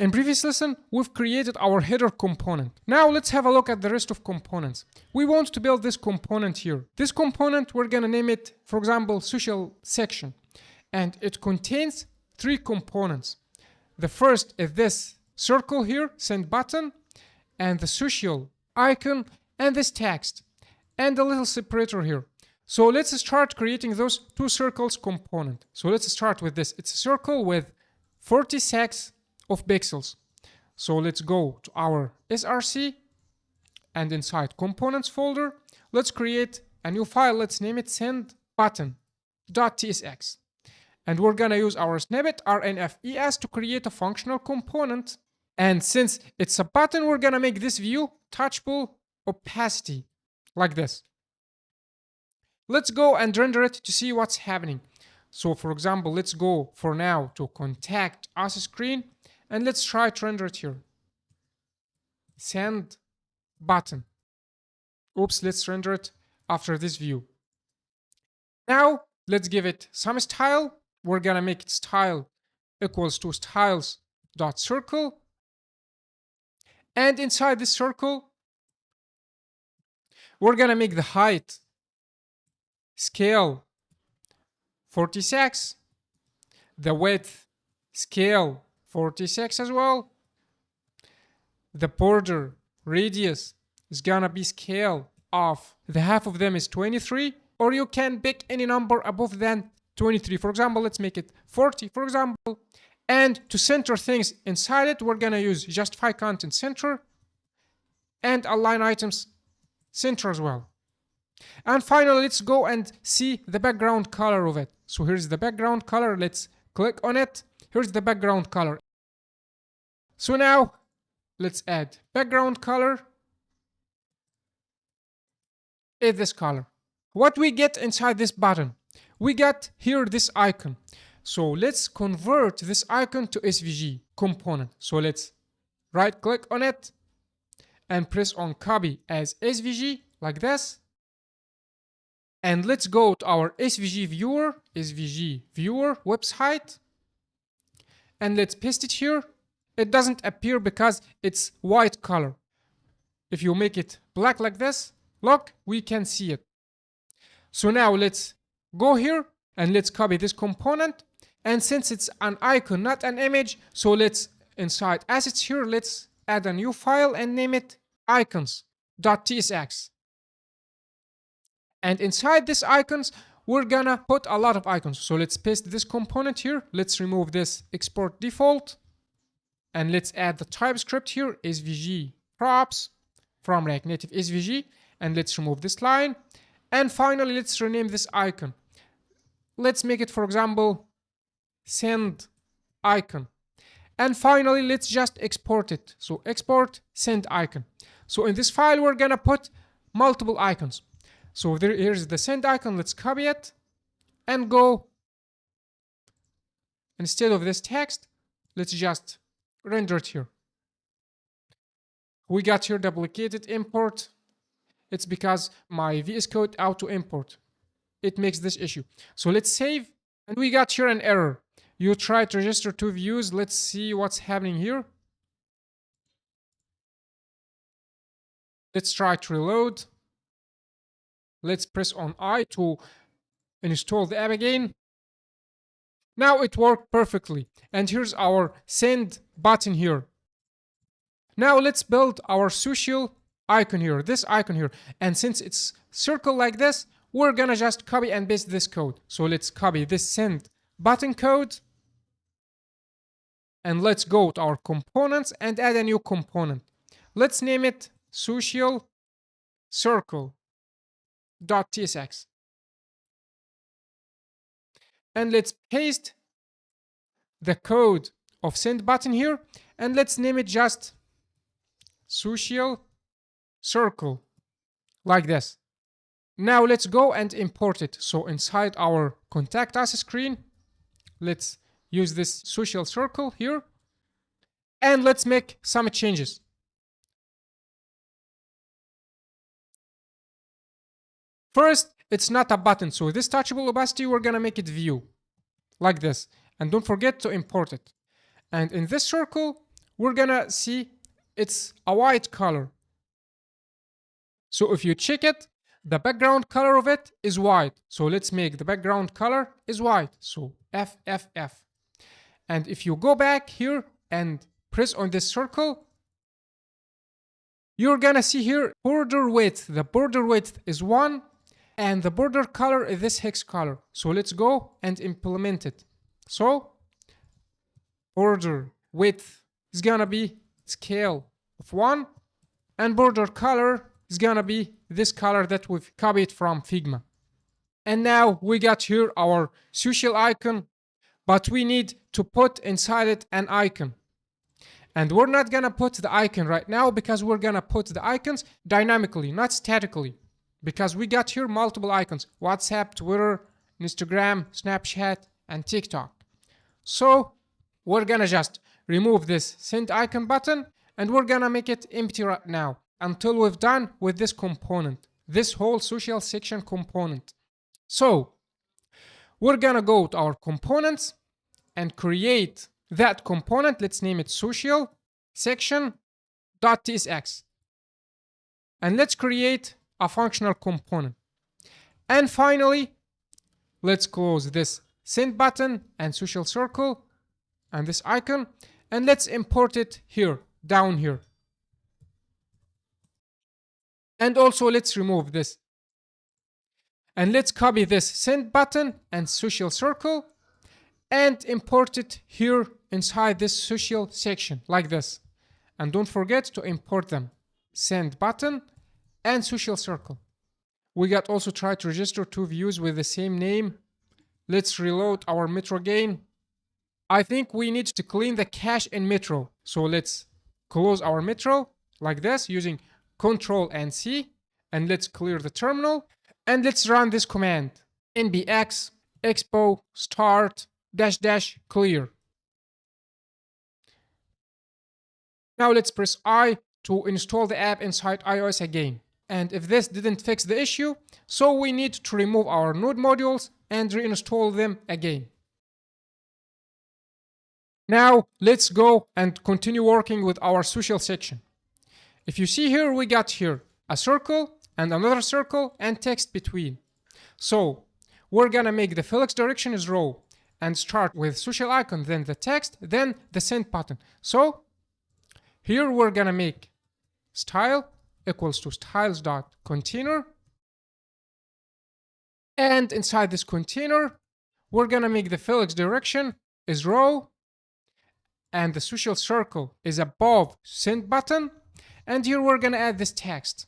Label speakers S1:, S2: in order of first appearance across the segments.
S1: In previous lesson, we've created our header component. Now let's have a look at the rest of components. We want to build this component here. This component, we're gonna name it, for example, social section. And it contains 3 components. The first is this circle here, send button, and the social icon, and this text, and a little separator here. So let's start creating those 2 circles component. So let's start with this. It's a circle with 46 of pixels. So let's go to our src, and inside components folder, let's create a new file. Let's name it send button.tsx. And we're gonna use our snippet rnfes to create a functional component. And since it's a button, we're gonna make this view touchable opacity like this. Let's go and render it to see what's happening. So for example, let's go for now to contact us screen, and let's try to render it here. Send button. Oops, let's render it after this view. Now let's give it some style. We're gonna make it style equals to styles.circle. And inside this circle, we're gonna make the height scale 46, the width scale 46 as well. The border radius is gonna be scale of the half of them is 23, or you can pick any number above than 23. For example, let's make it 40, for example. And to center things inside it, we're gonna use justify content center and align items center as well. And finally, let's go and see the background color of it. So here's the background color. Let's click on it. Here's the background color. So now let's add background color is this color. What we get inside this button, we got here this icon. So let's convert this icon to SVG component. So let's right click on it and press on copy as SVG like this. And let's go to our SVG viewer website, and let's paste it here. It doesn't appear because it's white color. If you make it black like this, look, we can see it. So now let's go here and let's copy this component. And since it's an icon, not an image, so let's inside assets here, let's add a new file and name it icons.tsx. And inside this icons, we're gonna put a lot of icons. So let's paste this component here. Let's remove this export default. And let's add the TypeScript here, SVG props from React Native SVG. And let's remove this line. And finally, let's rename this icon. Let's make it, for example, send icon. And finally, let's just export it. So export send icon. So in this file, we're gonna put multiple icons. So here's the send icon. Let's copy it and go. Instead of this text, let's just render it here. We got here duplicated import. It's because my VS Code auto import. It makes this issue. So let's save, and we got here an error. You try to register 2 views. Let's see what's happening here. Let's try to reload. Let's press on I to install the app again. Now it worked perfectly. And here's our send button here. Now let's build our social icon here, this icon here. And since it's circle like this, we're gonna just copy and paste this code. So let's copy this send button code. And let's go to our components and add a new component. Let's name it social circle.tsx. And let's paste the code of send button here, and let's name it just social circle like this. Now let's go and import it. So inside our contact us screen, let's use this social circle here, and let's make some changes. First, it's not a button, so this touchable opacity, we're gonna make it view like this. And don't forget to import it. And in this circle, we're gonna see it's a white color. So if you check it, the background color of it is white. So let's make the background color is white. So F, F, F. And if you go back here and press on this circle, you're gonna see here border width. The border width is 1 and the border color is this hex color. So let's go and implement it. So border width is gonna be scale of 1 and border color is gonna be this color that we've copied from Figma. And now we got here our social icon, but we need to put inside it an icon. And we're not gonna put the icon right now because we're gonna put the icons dynamically, not statically. Because we got here multiple icons: WhatsApp, Twitter, Instagram, Snapchat, and TikTok. So we're gonna just remove this send icon button and we're gonna make it empty right now until we've done with this component, this whole social section component. So we're gonna go to our components and create that component. Let's name it social section.tsx. And let's create a functional component. And finally, let's close this send button and social circle and this icon, and let's import it here, down here. And also let's remove this. And let's copy this send button and social circle and import it here inside this social section like this. And don't forget to import them: send button and social circle. We got also try to register 2 views with the same name. Let's reload our Metro again. I think we need to clean the cache in Metro. So let's close our Metro like this using Control and C. And let's clear the terminal. And let's run this command: nbx expo start -- clear. Now let's press I to install the app inside iOS again. And if this didn't fix the issue, so we need to remove our node modules and reinstall them again. Now let's go and continue working with our social section. If you see here, we got here a circle and another circle and text between. So we're gonna make the Felix direction is row and start with social icon, then the text, then the send button. So here we're gonna make style equals to styles.container. And inside this container, we're gonna make the Felix direction is row and the social circle is above send button. And here we're gonna add this text.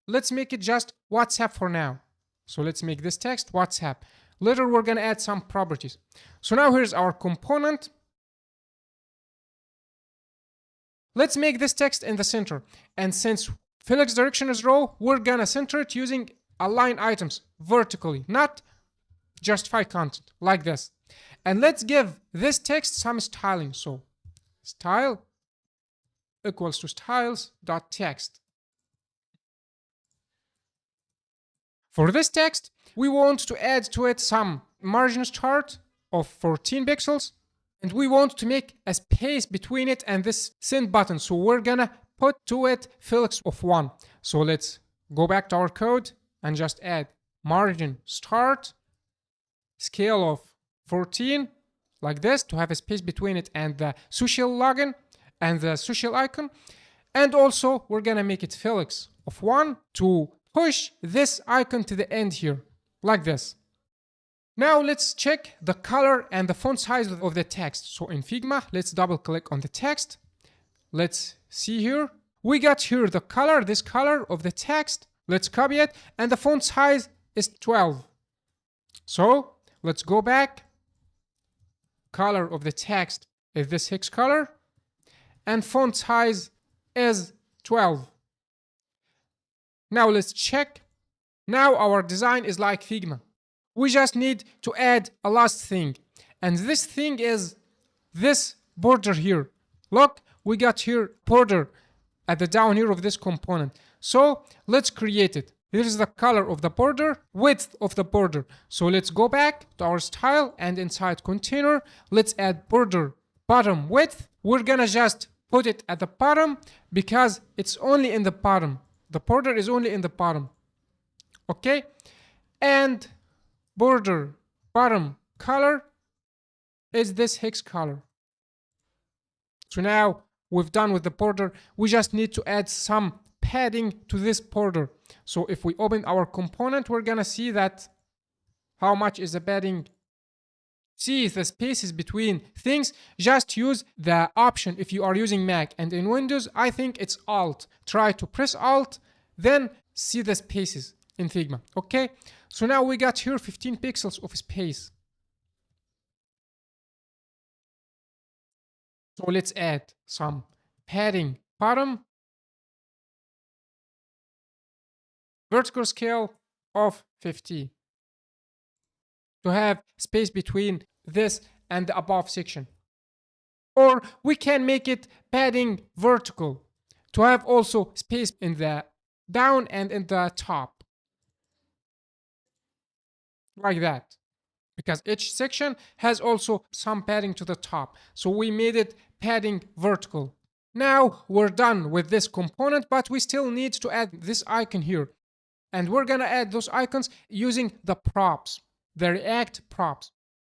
S1: Let's make it just WhatsApp for now. So let's make this text WhatsApp. Later we're gonna add some properties. So now here's our component. Let's make this text in the center. And since Felix direction is row, we're gonna center it using align items vertically, not justify content like this. And let's give this text some styling. So style equals to styles.text. For this text, we want to add to it some margin start of 14 pixels. And we want to make a space between it and this send button. So we're gonna put to it Felix of 1. So let's go back to our code and just add margin start scale of 14 like this to have a space between it and the social login and the social icon. And also we're gonna make it Felix of 1 to push this icon to the end here like this. Now let's check the color and the font size of the text. So in Figma, let's double click on the text. Let's see here. We got here the color, this color of the text. Let's copy it. And the font size is 12. So let's go back. Color of the text is this hex color. And font size is 12. Now let's check. Now our design is like Figma. We just need to add a last thing. And this thing is this border here. Look, we got here border at the down here of this component. So let's create it. This is the color of the border, width of the border. So let's go back to our style and inside container, let's add border bottom width. We're gonna just put it at the bottom because it's only in the bottom. The border is only in the bottom. Okay? And border bottom color is this hex color. So now we've done with the border. We just need to add some padding to this border. So if we open our component, we're gonna see that how much is the padding. See the spaces between things. Just use the option if you are using Mac, and in Windows I think it's Alt. Try to press Alt, then see the spaces in Figma. Okay, so now we got here 15 pixels of space. So let's add some padding bottom, vertical scale of 50 to have space between this and the above section. Or we can make it padding vertical to have also space in the down and in the top. Like that. Because each section has also some padding to the top. So we made it padding vertical. Now we're done with this component, but we still need to add this icon here. And we're gonna add those icons using the props, the React props.